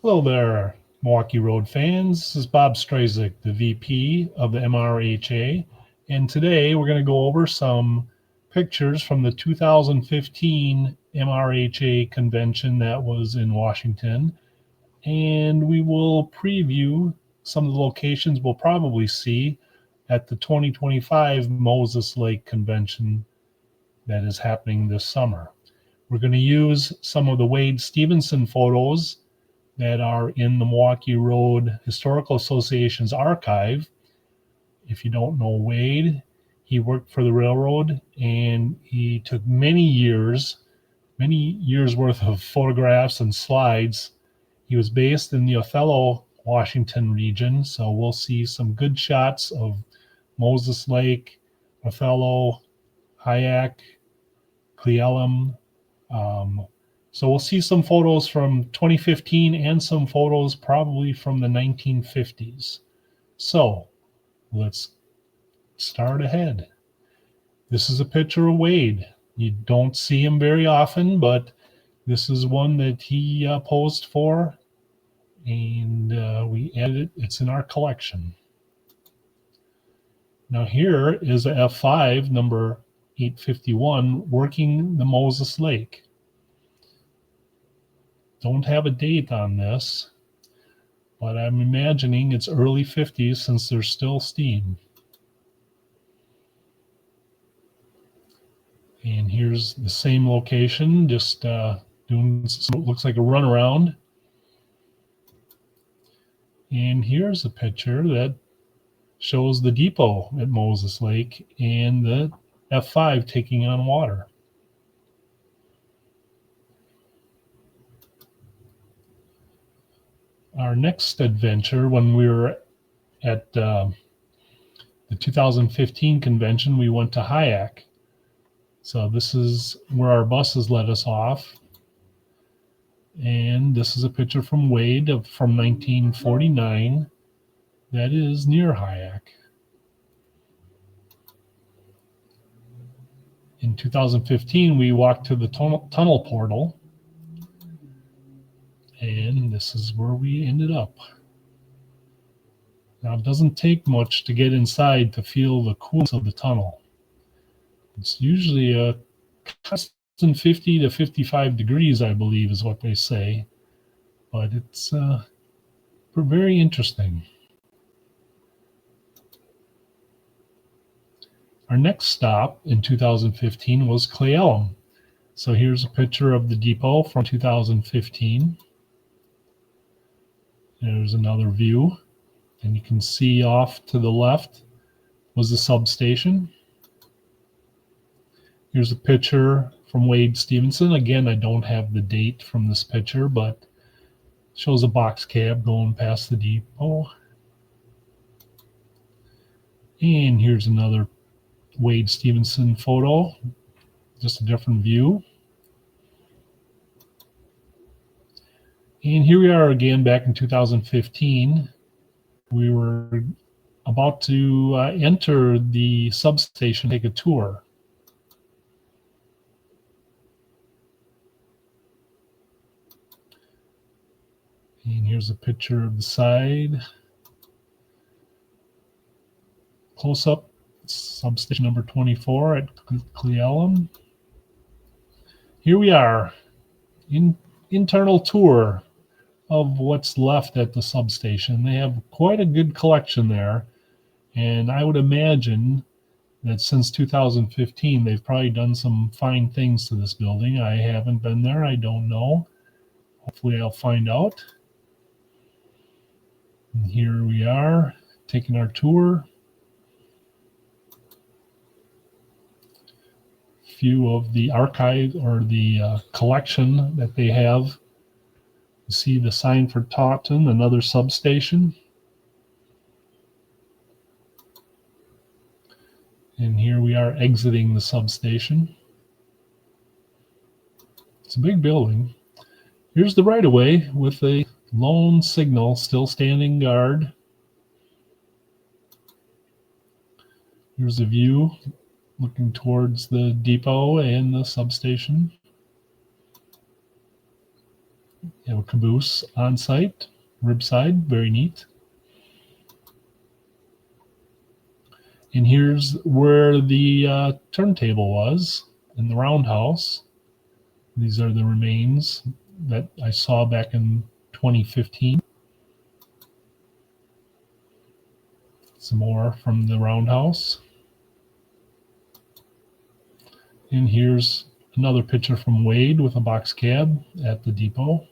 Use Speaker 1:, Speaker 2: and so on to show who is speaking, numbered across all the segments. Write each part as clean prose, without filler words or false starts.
Speaker 1: Hello there, Milwaukee Road fans. This is Bob Strazek, the VP of the MRHA, and today we're going to go over some pictures from the 2015 MRHA convention that was in Washington, and we will preview some of the locations we'll probably see at the 2025 Moses Lake Convention that is happening this summer. We're going to use some of the Wade Stevenson photos that are in the Milwaukee Road Historical Association's archive. If you don't know Wade, he worked for the railroad and he took many years worth of photographs and slides. He was based in the Othello, Washington region, so we'll see some good shots of Moses Lake, Othello, Hyak, Cle Elum. So we'll see some photos from 2015 and some photos probably from the 1950s. So let's start ahead. This is a picture of Wade. You don't see him very often, but this is one that he posed for, and we added it. It's in our collection. Now here is a F5 number 851 working the Moses Lake. Don't have a date on this, but I'm imagining it's early 50s since there's still steam. And here's the same location, just doing what looks like a runaround. And here's a picture that shows the depot at Moses Lake and the F5 taking on water. Our next adventure, when we were at the 2015 convention, we went to Hyak. So this is where our buses let us off. And this is a picture from Wade from 1949 that is near Hyak. In 2015, we walked to the tunnel portal. And this is where we ended up. Now, it doesn't take much to get inside to feel the coolness of the tunnel. It's usually a constant 50 to 55 degrees, I believe, is what they say. But it's very interesting. Our next stop in 2015 was Cle Elum. So here's a picture of the depot from 2015. There's another view, and you can see off to the left was the substation. Here's a picture from Wade Stevenson. Again, I don't have the date from this picture, but it shows a box cab going past the depot. And here's another Wade Stevenson photo, just a different view. And here we are again back in 2015. We were about to enter the substation, take a tour. And here's a picture of the side. Close up, substation number 24 at Cle Elum. Here we are, internal tour of what's left at the substation. They have quite a good collection there, and I would imagine that since 2015 they've probably done some fine things to this building. I haven't been there, I don't know. Hopefully I'll find out. And here we are taking our tour. Few of the archive or the collection that they have. You see the sign for Taunton, another substation. And here we are exiting the substation. It's a big building. Here's the right-of-way with a lone signal still standing guard. Here's a view looking towards the depot and the substation. You have a caboose on site, ribside, very neat. And here's where the turntable was in the roundhouse. These are the remains that I saw back in 2015. Some more from the roundhouse. And here's another picture from Wade with a box cab at the depot.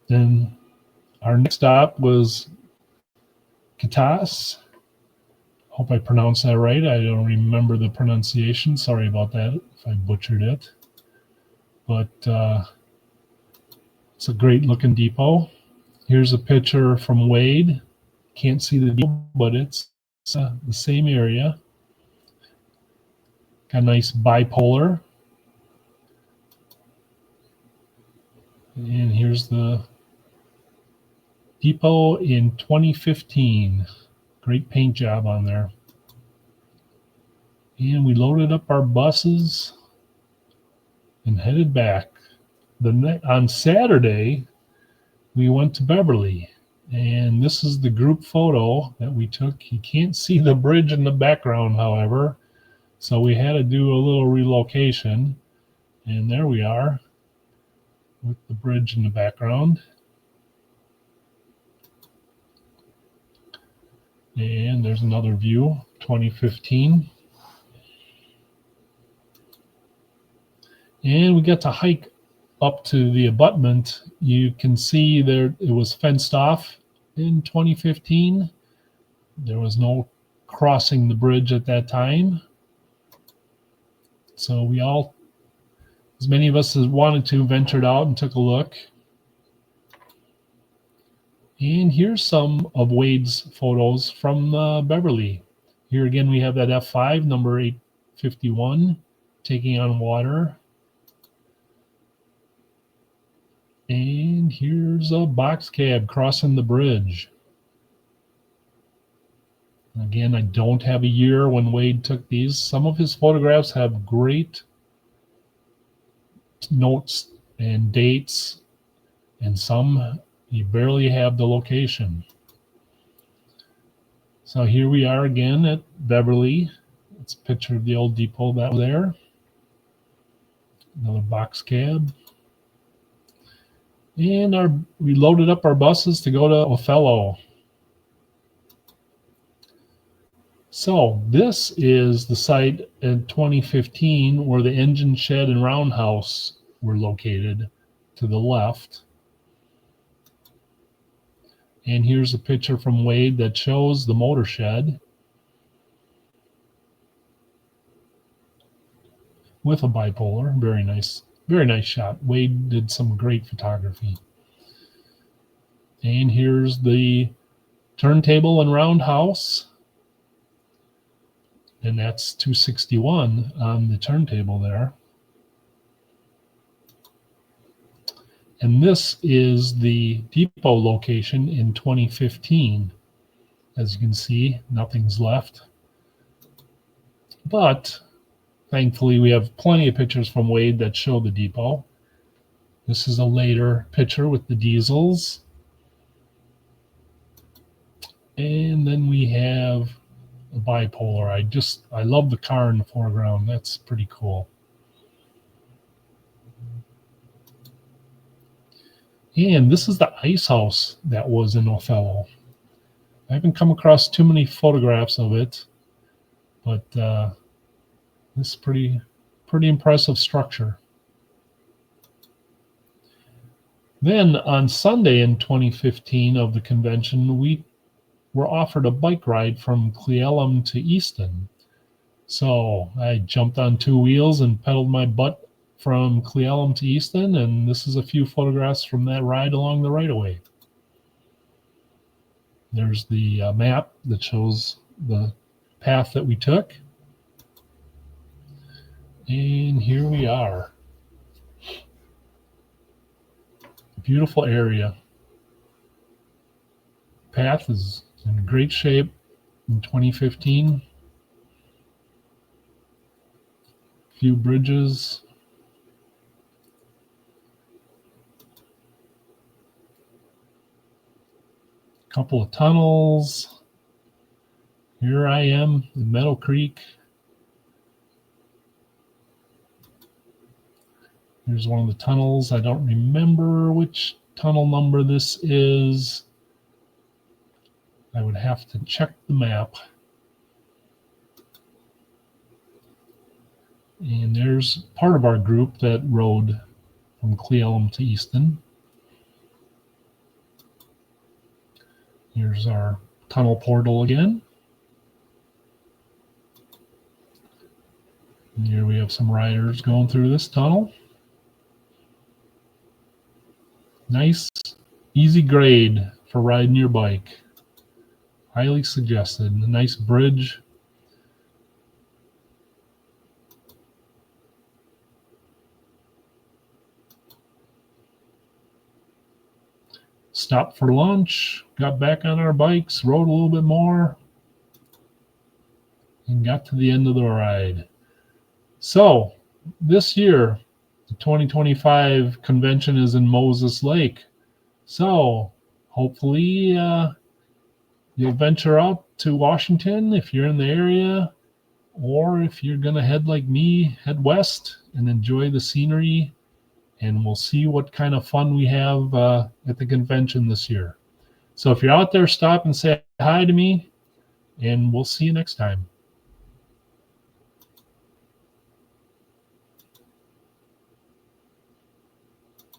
Speaker 1: Then our next stop was Kitittas. Hope I pronounced that right. I don't remember the pronunciation. Sorry about that if I butchered it. But it's a great looking depot. Here's a picture from Wade. Can't see the depot, but it's the same area. Got a nice bipolar. And here's the depot in 2015. Great paint job on there. And we loaded up our buses and headed back. On Saturday, we went to Beverly. And this is the group photo that we took. You can't see the bridge in the background, however. So we had to do a little relocation. And there we are with the bridge in the background. And there's another view, 2015. And we got to hike up to the abutment. You can see there it was fenced off in 2015. There was no crossing the bridge at that time. So we all, as many of us as wanted to, ventured out and took a look. And here's some of Wade's photos from Beverly. Here again, we have that F5, number 851, taking on water. And here's a box cab crossing the bridge. Again, I don't have a year when Wade took these. Some of his photographs have great notes and dates, and some you barely have the location. So here we are again at Beverly. It's a picture of the old depot that was there. Another box cab. And we loaded up our buses to go to Othello. So this is the site in 2015 where the engine shed and roundhouse were located to the left. And here's a picture from Wade that shows the motor shed with a bipolar. Very nice shot. Wade did some great photography. And here's the turntable and roundhouse. And that's 261 on the turntable there. And this is the depot location in 2015. As you can see, nothing's left. But thankfully, we have plenty of pictures from Wade that show the depot. This is a later picture with the diesels. And then we have a bipolar. I love the car in the foreground. That's pretty cool. And this is the ice house that was in Othello. I haven't come across too many photographs of it, but this is pretty impressive structure. Then on Sunday in 2015 of the convention, we were offered a bike ride from Cle Elum to Easton. So I jumped on two wheels and pedaled my butt from Cle Elum to Easton, and this is a few photographs from that ride along the right-of-way. There's the map that shows the path that we took. And here we are. Beautiful area. Path is in great shape in 2015. few bridges. Couple of tunnels. Here I am in Meadow Creek. Here's one of the tunnels. I don't remember which tunnel number this is. I would have to check the map. And there's part of our group that rode from Cle Elum to Easton. Here's our tunnel portal again. And here we have some riders going through this tunnel. Nice, easy grade for riding your bike. Highly suggested. A nice bridge. Stopped for lunch, got back on our bikes, rode a little bit more, and got to the end of the ride. So this year, the 2025 convention is in Moses Lake. So hopefully you'll venture out to Washington if you're in the area, or if you're going to head like me, head west and enjoy the scenery. And we'll see what kind of fun we have at the convention this year. So if you're out there, stop and say hi to me, and we'll see you next time.